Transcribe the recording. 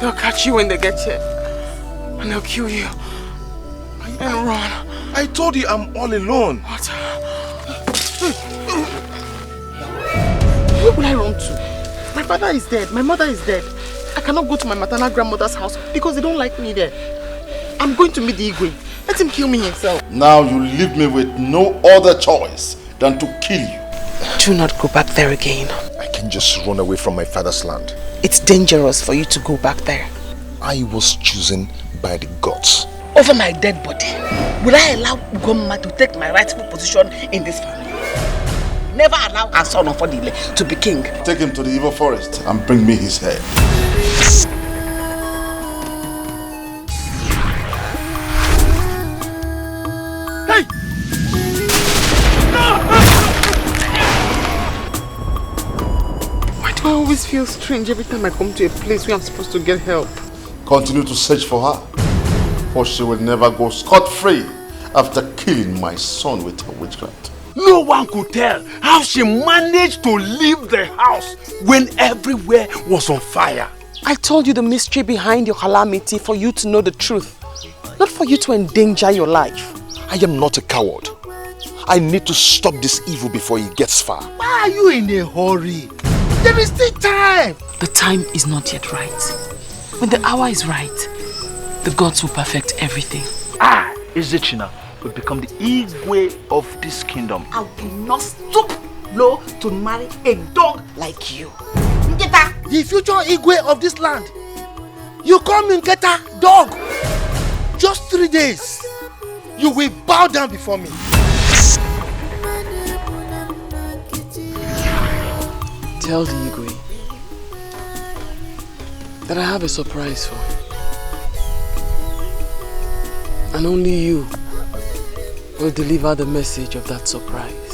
They'll catch you when they get here. And they'll kill you. And run. I told you I'm all alone. What? Where will I run to? My father is dead. My mother is dead. I cannot go to my maternal grandmother's house because they don't like me there. I'm going to meet the Igwe. Let him kill me himself. Now you leave me with no other choice than to kill you. Do not go back there again. I can just run away from my father's land. It's dangerous for you to go back there. I was chosen by the gods. Over my dead body, will I allow Ugomma to take my rightful position in this family? Never allow our son Ofodile to be king. Take him to the evil forest and bring me his head. Hey! Why do I always feel strange every time I come to a place where I'm supposed to get help? Continue to search for her, for she will never go scot-free after killing my son with her witchcraft. No one could tell how she managed to leave the house when everywhere was on fire. I told you the mystery behind your calamity for you to know the truth, not for you to endanger your life. I am not a coward. I need to stop this evil before it gets far. Why are you in a hurry? There is still time. The time is not yet right. When the hour is right, the gods will perfect everything. Ezechina will become the Igwe of this kingdom. I will not stoop low to marry a dog like you. Nketa, The future Igwe of this land. You call me Nketa, dog. Just 3 days. You will bow down before me. Tell the Igwe that I have a surprise for him. And only you will deliver the message of that surprise.